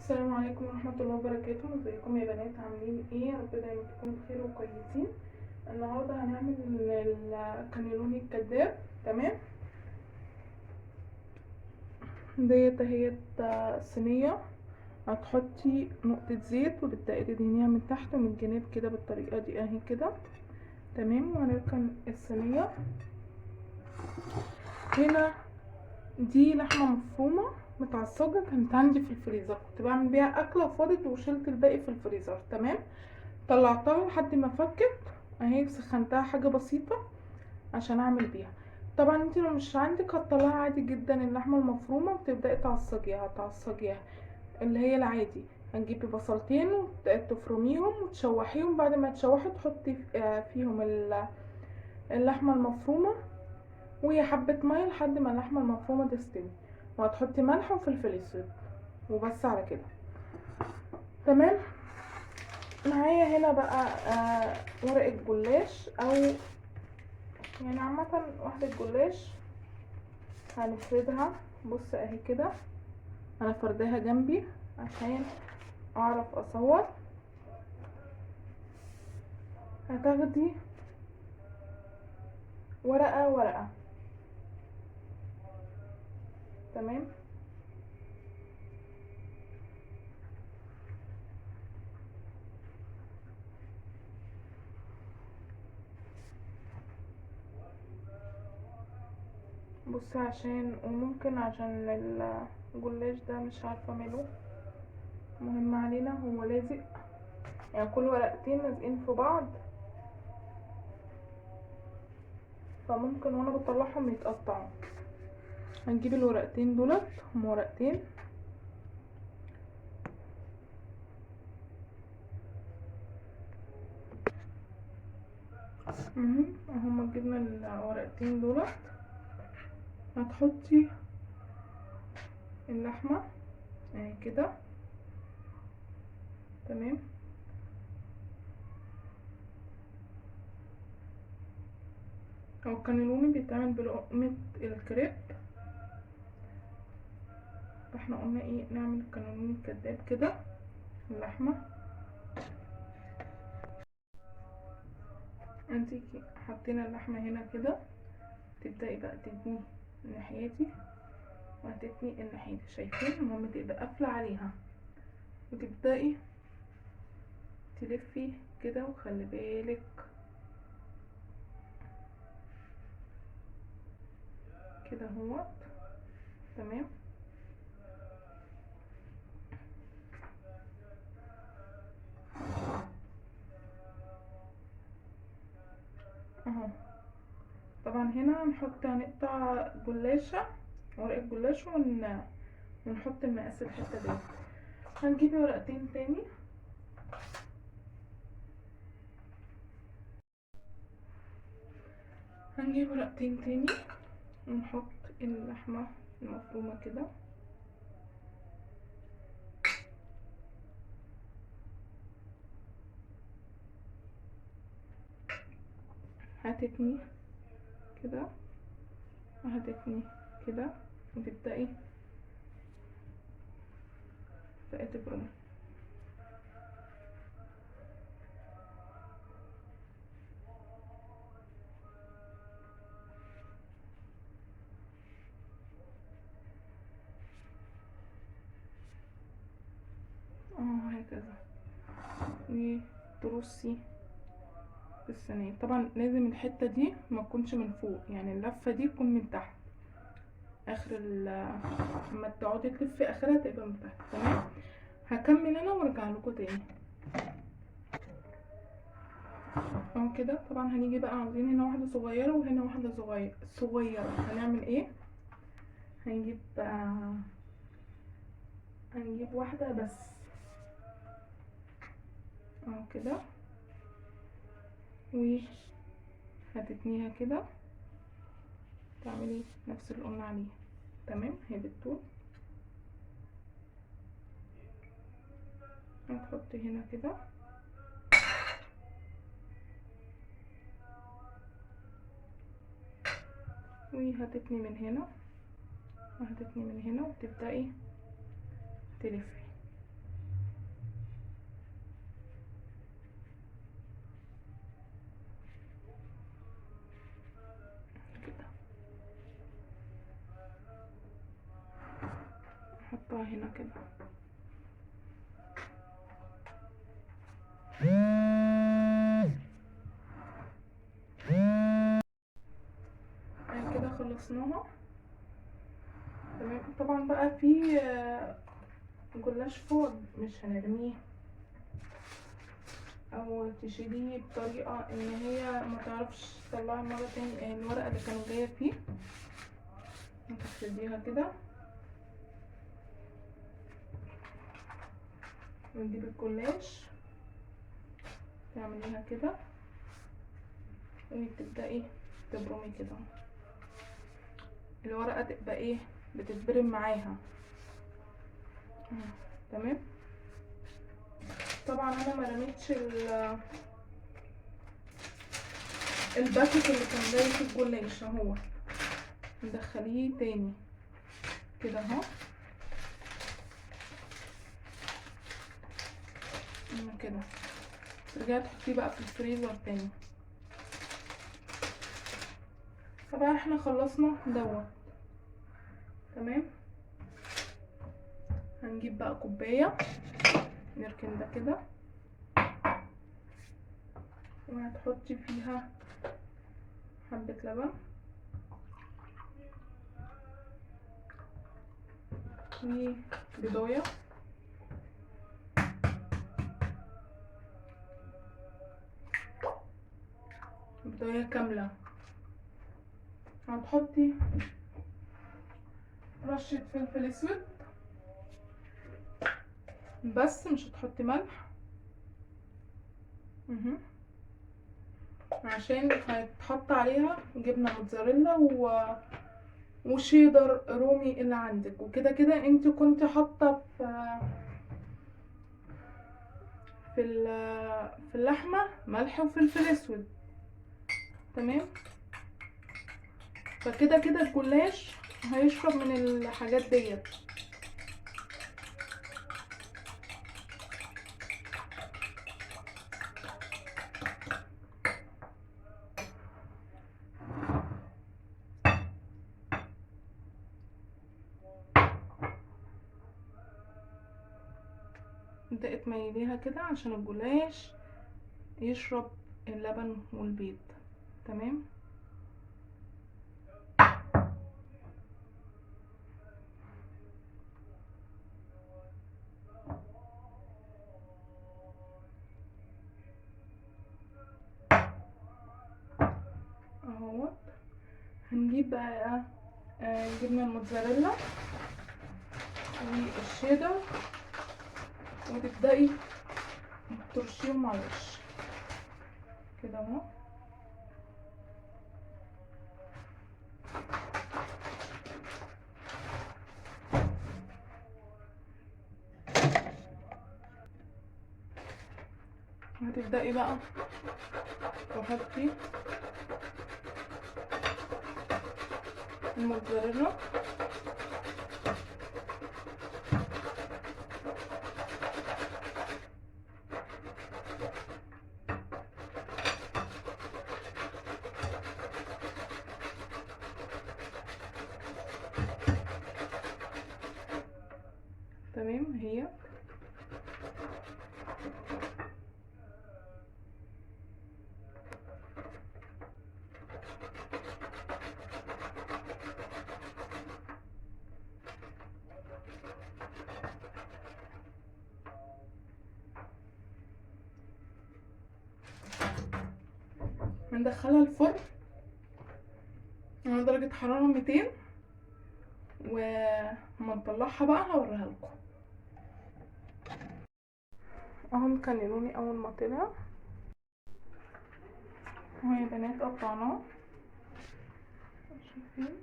السلام عليكم ورحمة الله وبركاته. ازيكم يا بنات؟ عاملين ايه؟ يا رب دايما تكونوا بخير وكويسين. النهارده هنعمل الكانيلوني الكداب. تمام، ديت اهيت صينية. هتحطي نقطة زيت وتبدأي تدهنيها من تحت ومن الجناب كده بالطريقة دي اهي كده. تمام، وهنركن الصينية. هنا دي لحمة مفرومة متعصجة، كانت عندي في الفريزر، كنت بعمل بيها أكلة وفاضت وشلت الباقي في الفريزر. تمام، طلعتها لحد ما فكت اهي، سخنتها حاجه بسيطه عشان اعمل بيها. طبعا انت لو مش عندك هتطلعي عادي جدا اللحمه المفرومه وتبداي تعصجيها اللي هي العادي. هنجيبي بصلتين وتفرميهم وتشوحيهم، بعد ما تشوحي تحطي فيهم اللحمه المفرومه وهي حبه ميه لحد ما اللحمه المفرومه تستوي، وهتحطي ملح وفلفل اسود وبس على كده. تمام، معايا هنا بقى ورقة جلاش او يعني عامة واحدة جلاش هنفردها. بص اهي كده، انا فرداها جنبي عشان اعرف اصور. هتاخدي ورقة ورقة. تمام، بص عشان وممكن عشان الجلاش ده مش عارفة اعمله، مهم علينا هو لازق، يعني كل ورقتين لازقين في بعض، فممكن وانا بطلعهم يتقطعوا. هنجيب الورقتين دولت، هم ورقتين. هما جبنا الورقتين دولت. هتحطي اللحمة اهي كده. تمام، هو الكانيلوني بيتعمل بلقمة الكريب، فاحنا قلنا ايه، نعمل الكانيلوني الكداب كده. اللحمة انتي حطينا اللحمة هنا كده، تبدأي بقى تتني الناحية وهتتني الناحية دي، شايفين؟ المهم تبقى قافلة عليها وتبدأي تلفي كده، وخلي بالك كده اهوت. تمام، اهو. طبعا هنا هنقطع جلاشة، ورقة جلاش ونحط المقاس الحتة دي. هنجيب ورقتين تاني، ونحط اللحمة المفرومة كده. هتتني كده وهتتني كده، وتبدأي تبرمي. هكذا، وترصي في الصينية. طبعا لازم الحتة دي ما تكونش من فوق، يعني اللفة دي تكون من تحت، اخر لما تقعدي تلفي اخرها تبقى من تحت. تمام، هكمل انا وارجع لكم تاني. اهو كده. طبعا هنيجي بقى عاوزين هنا واحدة صغيرة وهنا واحدة صغيرة. هنعمل ايه؟ هنجيب واحدة بس اهو كده، وهتتنيها كده، تعملي نفس اللي قلنا عليه. تمام، هي بالطول. هتحطي هنا كده، وهتتني من هنا وهتتني من هنا، وتبدأي تلفي. نحطها هنا كده. كده خلصناها تمام. طبعا بقى في جلاش فوق مش هنرميه او تشيليه بطريقه ان هي ما تعرفش تطلعي مره تاني الورقه اللي كانت جايه فيه. هتفرديها كده ونجيب الجلاش تعمليها كده وتبدأي تبرمي كده الورقة تبقى ايه بتتبرم معاها. تمام. طبعا انا ما رميتش الباكت اللي كان جاي في الجلاش اهو، ندخليه تاني كده اهو كده. ترجعي تحطيه بقى في الفريزر تاني. طبعا احنا خلصنا دوت تمام. هنجيب بقى كوبايه نركن ده كده وهتحطي فيها حبه لبن وبيضايه كامله. هتحطي رشه فلفل اسود بس مش هتحطي ملح عشان هيتحط عليها جبنه موتزاريلا وشيدر رومي اللي عندك. وكده كده انت كنت حاطه في اللحمه ملح وفلفل اسود تمام. فكده كده الجلاش هيشرب من الحاجات ديت. تبدأي تميليها كده عشان الجلاش يشرب اللبن والبيض تمام. اهوت. هنجيب بقى جبنه الموتزاريلا والشيدر وتبدأي ترشيهم على الوش كده اهو. هتبدأي بقى تحطي الموتزاريلا تمام. هي هندخلها الفرن على درجة حرارة 200 وما نطلعها بقى هوريها لكم اهو. مكللوني اول ما طلع اهو يا بنات قطعناه شايفين